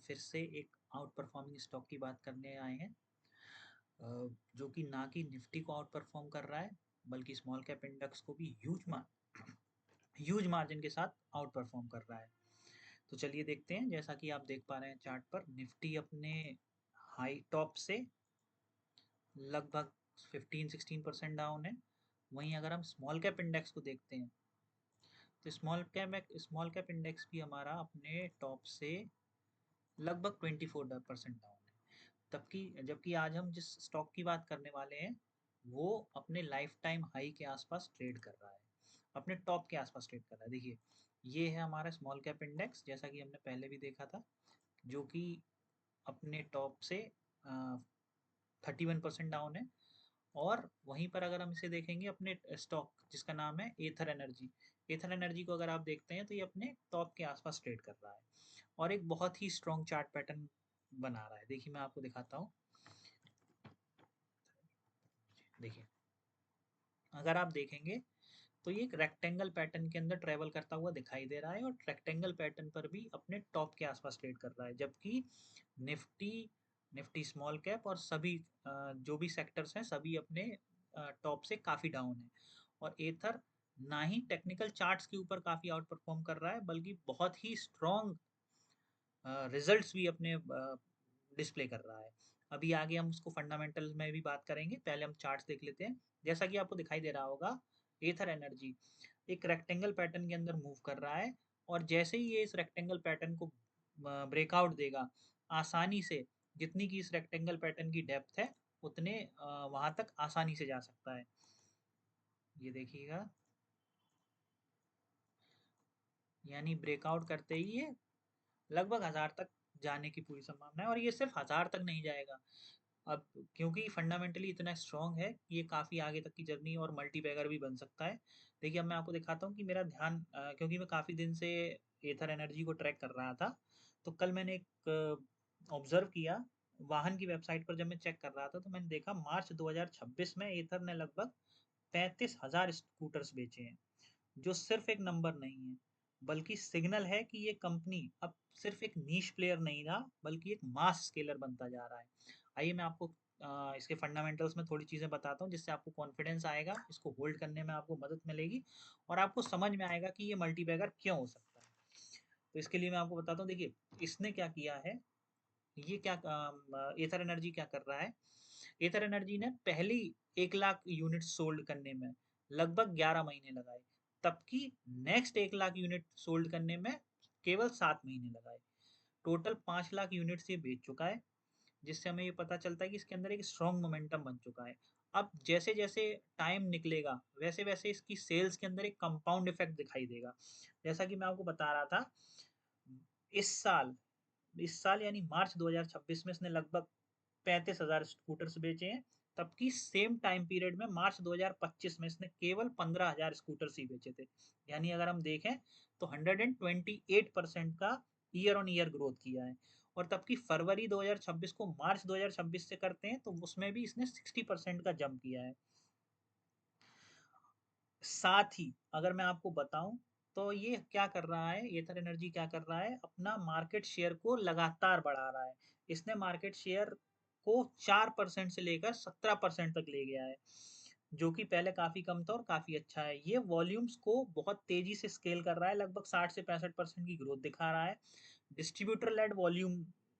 फिर से एक आउट परफॉर्मिंग स्टॉक की बात करने आए हैं, जो कि ना कि निफ्टी को आउट परफॉर्म कर रहा है बल्कि स्मॉल कैप इंडेक्स को भी ह्यूज मार्जिन के साथ आउट परफॉर्म कर रहा है। तो चलिए देखते हैं। जैसा कि आप देख पा रहे हैं चार्ट पर, निफ्टी अपने हाई टॉप से लगभग 15-16% डाउन है। वहीं अगर हम स्मॉल कैप इंडेक्स को देखते हैं तो स्मॉल कैप इंडेक्स भी हमारा अपने टॉप से लगभग 24% डाउन है। तबकि जबकि आज हम जिस स्टॉक की बात करने वाले हैं वो अपने लाइफ टाइम हाई के आसपास ट्रेड कर रहा है, अपने टॉप के आसपास ट्रेड कर रहा है। देखिए, ये है हमारा स्मॉल कैप इंडेक्स, जैसा कि हमने पहले भी देखा था, जो कि अपने टॉप से 31% डाउन है। और वहीं पर अगर हम इसे देखेंगे अपने स्टॉक जिसका नाम है एथर एनर्जी को अगर आप देखते हैं तो ये अपने टॉप के आसपास ट्रेड कर रहा है और एक बहुत ही स्ट्रॉन्ग चार्ट पैटर्न बना रहा है। देखिए, मैं आपको दिखाता हूँ। देखिए, अगर आप देखेंगे तो ये एक रेक्टेंगल पैटर्न के अंदर ट्रेवल करता हुआ दिखाई दे रहा है और रेक्टेंगल पैटर्न पर भी अपने टॉप के आसपास ट्रेड कर रहा है, जबकि निफ्टी निफ्टी स्मॉल कैप और सभी जो भी सेक्टर्स हैं सभी अपने टॉप से काफ़ी डाउन है। और एथर ना ही टेक्निकल चार्ट्स के ऊपर काफ़ी आउट परफॉर्म कर रहा है बल्कि बहुत ही स्ट्रॉन्ग रिजल्ट्स भी अपने डिस्प्ले कर रहा है। अभी आगे हम उसको फंडामेंटल में भी बात करेंगे, पहले हम चार्ट्स देख लेते हैं। जैसा कि आपको दिखाई दे रहा होगा, एथर एनर्जी एक रेक्टेंगल पैटर्न के अंदर मूव कर रहा है और जैसे ही ये इस रेक्टेंगल पैटर्न को ब्रेकआउट देगा आसानी से, जितनी की इस रेक्टेंगल पैटर्न की डेप्थ है उतने वहां तक आसानी से जा सकता है। ये देखिएगा, यानी ब्रेकआउट करते ही ये लगभग 1000 तक जाने की पूरी संभावना है और ये सिर्फ 1000 तक नहीं जाएगा। अब क्योंकि फंडामेंटली इतना स्ट्रॉन्ग है कि ये काफ़ी आगे तक की जर्नी और मल्टी बैगर भी बन सकता है। देखिए, अब मैं आपको दिखाता हूँ कि मेरा ध्यान क्योंकि मैं काफ़ी दिन से एथर एनर्जी को ट्रैक कर रहा था, तो कल मैंने एक ऑब्जर्व किया, वाहन की वेबसाइट पर जब मैं चेक कर रहा था तो मैंने देखा मार्च 2026 में एथर ने लगभग 35,000 स्कूटर्स बेचे हैं, जो सिर्फ एक नंबर नहीं है बल्कि सिग्नल है कि ये कंपनी अब सिर्फ एक नीश प्लेयर नहीं रहा बल्कि एक मास स्केलर बनता जा रहा है। आइए मैं आपको इसके फंडामेंटल्स में थोड़ी चीज़ें बताता हूँ जिससे आपको कॉन्फिडेंस आएगा, इसको होल्ड करने में आपको मदद मिलेगी और आपको समझ में आएगा कि ये मल्टीबैगर क्यों हो सकता है। तो इसके लिए मैं आपको बताता हूँ। देखिए, इसने क्या किया है, ये क्या एथर एनर्जी क्या कर रहा है। एथर एनर्जी ने पहली 1 लाख यूनिट सोल्ड करने में लगभग 11 महीने लगाए, तबकि नेक्स्ट 1 लाख यूनिट सोल्ड करने में केवल 7 महीने लगाए। टोटल 5 लाख यूनिट्स ये बेच चुका है, जिससे हमें ये पता चलता है कि इसके अंदर एक स्ट्रॉन्ग मोमेंटम बन चुका है। अब जैसे जैसे टाइम निकलेगा वैसे वैसे इसकी सेल्स के अंदर एक कंपाउंड इफेक्ट दिखाई देगा। जैसा कि मैं आपको बता रहा था, इस साल इस साल यानी मार्च 2026 में इसने लगभग 35,000 स्कूटर्स बेचे हैं, तबकि सेम टाइम पीरियड में मार्च 2025 में इसने केवल 15,000 स्कूटर्स ही बेचे थे। यानी अगर हम देखें तो 128% का ईयर ऑन ईयर ग्रोथ किया है। और तब की फरवरी 2026 को मार्च 2026 से करते हैं तो उसमें भी इसने 60% का जंप किया है। साथ ही अगर मैं आपको बताऊं तो ये क्या कर रहा है, एथर एनर्जी क्या कर रहा है, अपना मार्केट शेयर को लगातार बढ़ा रहा है। इसने मार्केट शेयर को 4% से लेकर 17% तक ले गया है, जो कि पहले काफी कम था और काफी अच्छा है। ये वॉल्यूम्स को बहुत तेजी से स्केल कर रहा है, लगभग 60 से 65% की ग्रोथ दिखा रहा है। डिस्ट्रीब्यूटर लेड वॉल्यूम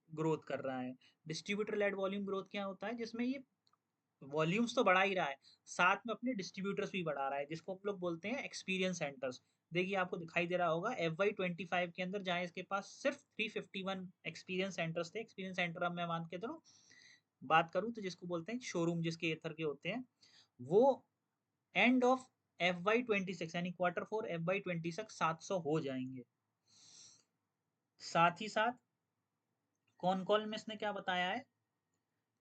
ग्रोथ कर रहा है। डिस्ट्रीब्यूटर लेड वॉल्यूम ग्रोथ क्या होता है, जिसमें ये वॉल्यूम्स तो बढ़ा ही रहा है, साथ में अपने डिस्ट्रीब्यूटर्स भी बढ़ा रहा है, जिसको हम लोग बोलते हैं एक्सपीरियंस सेंटर्स। देखिए, आपको दिखाई दे रहा होगा FY25 के अंदर जहाँ इसके पास सिर्फ 351 एक्सपीरियंस सेंटर्स थे। एक्सपीरियंस सेंटर अब मैं मान के चलो बात करूं तो जिसको बोलते हैं शोरूम, जिसके एथर के होते हैं, वो एंड ऑफ FY26 यानी Q4 FY26 700 हो जाएंगे। साथ ही साथ कौन कॉल में इसने क्या बताया है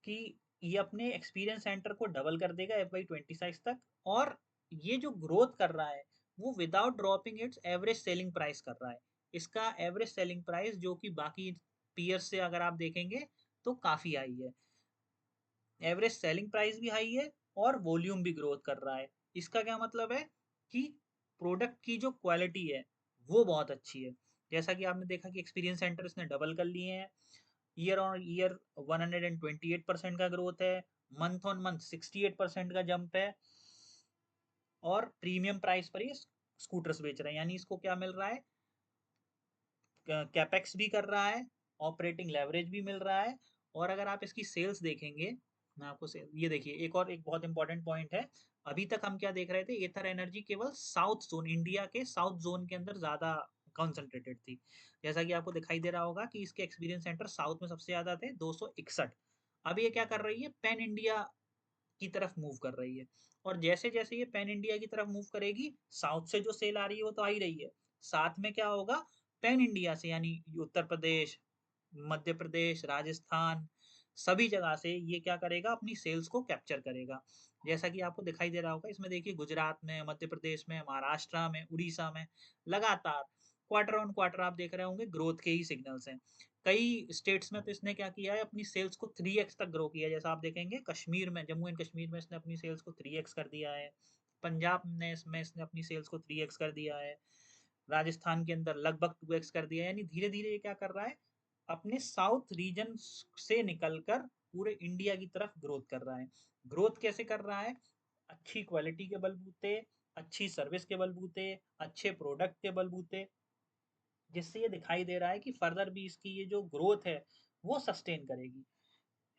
कि ये अपने एक्सपीरियंस सेंटर को डबल कर देगा FY26 तक, और ये जो ग्रोथ कर रहा है वो without dropping it's average selling price कर रहा है। इसका एवरेज सेलिंग प्राइस जो कि बाकी पीयर्स से अगर आप देखेंगे तो काफी हाई है। एवरेज सेलिंग प्राइस भी हाई है और वॉल्यूम भी ग्रोथ कर रहा है। इसका क्या मतलब है कि प्रोडक्ट की जो क्वालिटी है वो बहुत अच्छी है। जैसा कि आपने देखा कि एक्सपीरियंस सेंटर इसने डबल कर लिए हैं, ईयर ऑन ईयर 128% का ग्रोथ है, मंथ ऑन मंथ 68% का जंप है, और प्रीमियम प्राइस पर ये स्कूटर्स बेच रहे हैं। यानी इसको क्या मिल रहा है, कैपेक्स भी कर रहा है, ऑपरेटिंग लेवरेज भी मिल रहा है। और अगर आप इसकी सेल्स देखेंगे, मैं आपको ये देखिए एक बहुत इंपॉर्टेंट पॉइंट है। अभी तक हम क्या देख रहे थे, एथर एनर्जी केवल साउथ जोन, इंडिया के साउथ जोन के अंदर ज्यादा कॉन्सेंट्रेटेड थी। जैसा कि आपको दिखाई दे रहा होगा कि इसके एक्सपीरियंस सेंटर साउथ में सबसे ज्यादा थे, 261। अब ये क्या कर रही है, पैन इंडिया की तरफ मूव कर रही है। और जैसे जैसे ये पैन इंडिया की तरफ मूव करेगी, साउथ से जो सेल आ रही है वो तो आ ही रही है, साथ में क्या होगा, पैन इंडिया से यानी उत्तर प्रदेश, मध्य प्रदेश, राजस्थान, सभी जगह से ये क्या करेगा, अपनी सेल्स को कैप्चर करेगा। जैसा कि आपको दिखाई दे रहा होगा, इसमें देखिए गुजरात में, मध्य प्रदेश में, महाराष्ट्र में, उड़ीसा में लगातार क्वार्टर ऑन क्वार्टर आप देख रहे होंगे ग्रोथ के ही सिग्नल्स हैं। कई स्टेट्स में तो इसने क्या किया है, अपनी सेल्स को 3x तक ग्रो किया है। जैसा आप देखेंगे कश्मीर में, जम्मू एंड कश्मीर में इसने अपनी सेल्स को 3x कर दिया है, पंजाब में इसने अपनी सेल्स को 3x कर दिया है, राजस्थान के अंदर लगभग 2x कर दिया है। यानी धीरे धीरे ये क्या कर रहा है, अपने साउथ रीजन से निकलकर पूरे इंडिया की तरफ ग्रोथ कर रहा है। ग्रोथ कैसे कर रहा है, अच्छी क्वालिटी के बलबूते, अच्छी सर्विस के बलबूते, अच्छे प्रोडक्ट के बलबूते, जिससे ये दिखाई दे रहा है कि फर्दर भी इसकी ये जो ग्रोथ है वो सस्टेन करेगी।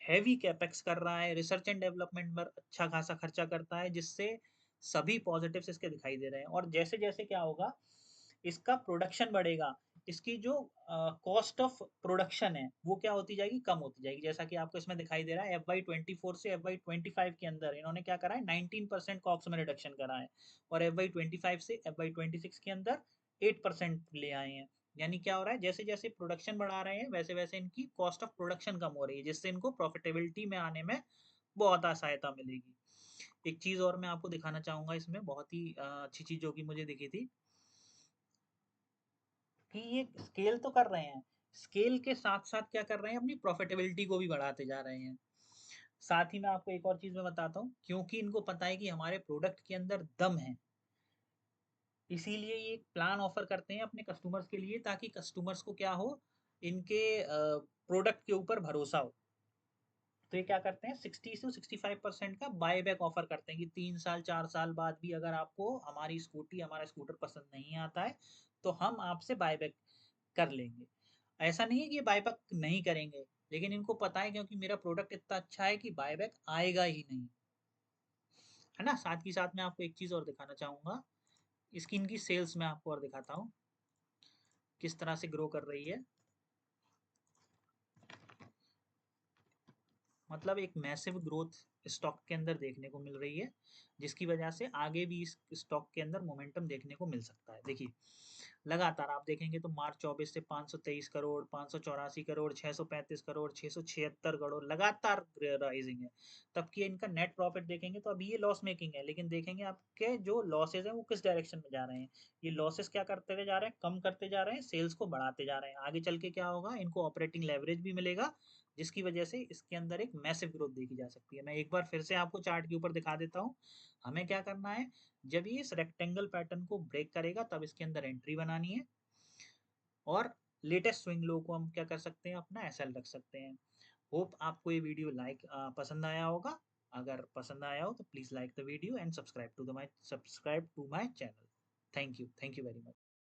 हैवी कैपेक्स कर रहा है, रिसर्च एंड डेवलपमेंट पर अच्छा खासा खर्चा करता है, जिससे सभी पॉजिटिव्स इसके दिखाई दे रहे हैं। और जैसे जैसे क्या होगा, इसका प्रोडक्शन बढ़ेगा, इसकी जो कॉस्ट ऑफ प्रोडक्शन है वो क्या होती जाएगी, कम होती जाएगी। जैसा कि आपको इसमें दिखाई दे रहा है, FY24 से FY25 के अंदर इन्होंने क्या करा है, 19% कॉक्स में रिडक्शन करा है, और FY25 से FY26 के अंदर 8% ले आए हैं। यानी क्या हो रहा है, जैसे जैसे प्रोडक्शन बढ़ा रहे हैं वैसे वैसे इनकी कॉस्ट ऑफ प्रोडक्शन कम हो रही है, जिससे इनको प्रॉफिटेबिलिटी में आने में बहुत सहायता मिलेगी। एक चीज और मैं आपको दिखाना चाहूंगा, इसमें बहुत ही अच्छी चीज जो कि मुझे दिखी थी, कि ये स्केल तो कर रहे हैं, स्केल के साथ साथ क्या कर रहे हैं, अपनी प्रॉफिटेबिलिटी को भी बढ़ाते जा रहे हैं। साथ ही मैं आपको एक और चीज मैं बताता हूँ, क्योंकि इनको पता है कि हमारे प्रोडक्ट के अंदर दम है, इसीलिए ये एक प्लान ऑफर करते हैं अपने कस्टमर्स के लिए, ताकि कस्टमर्स को क्या हो, इनके प्रोडक्ट के ऊपर भरोसा हो। तो ये क्या करते हैं, 60 से 65% का बाय बैक ऑफर करते हैं, कि 3 साल 4 साल बाद भी अगर आपको हमारा स्कूटर पसंद नहीं आता है, तो हम आपसे बाय बैक कर लेंगे। ऐसा नहीं है कि ये बाय बैक नहीं करेंगे, लेकिन इनको पता है क्योंकि मेरा प्रोडक्ट इतना अच्छा है कि बाय बैक आएगा ही नहीं, है ना। साथ ही साथ मैं आपको एक चीज और दिखाना चाहूंगा, इसकी इनकी सेल्स में आपको और दिखाता हूँ किस तरह से ग्रो कर रही है। मतलब एक मैसिव ग्रोथ स्टॉक के अंदर देखने को मिल रही है, जिसकी वजह से आगे भी इस स्टॉक के अंदर मोमेंटम देखने को मिल सकता है। देखिए लगातार आप देखेंगे तो मार्च 24 से 523 करोड़, 584 करोड़, 635 करोड़, 676 करोड़ लगातार राइजिंग है। तब की इनका नेट प्रॉफिट देखेंगे तो अभी ये लॉस मेकिंग है, लेकिन देखेंगे आपके जो लॉसेज हैं वो किस डायरेक्शन में जा रहे हैं। ये लॉसेस क्या करते जा रहे हैं, कम करते जा रहे हैं, सेल्स को बढ़ाते जा रहे हैं। आगे चल के क्या होगा, इनको ऑपरेटिंग लेवरेज भी मिलेगा, जिसकी वजह से इसके अंदर एक मैसिव ग्रोथ देखी जा सकती है। मैं एक बार फिर से आपको चार्ट के ऊपर दिखा देता हूँ। हमें क्या करना है, जब ये इस रेक्टेंगल पैटर्न को ब्रेक करेगा तब इसके अंदर एंट्री बनानी है, और लेटेस्ट स्विंग लो को हम क्या कर सकते हैं, अपना एसएल रख सकते हैं। होप आपको ये वीडियो पसंद आया होगा। अगर पसंद आया हो तो please like the video and subscribe to my channel. Thank you very much.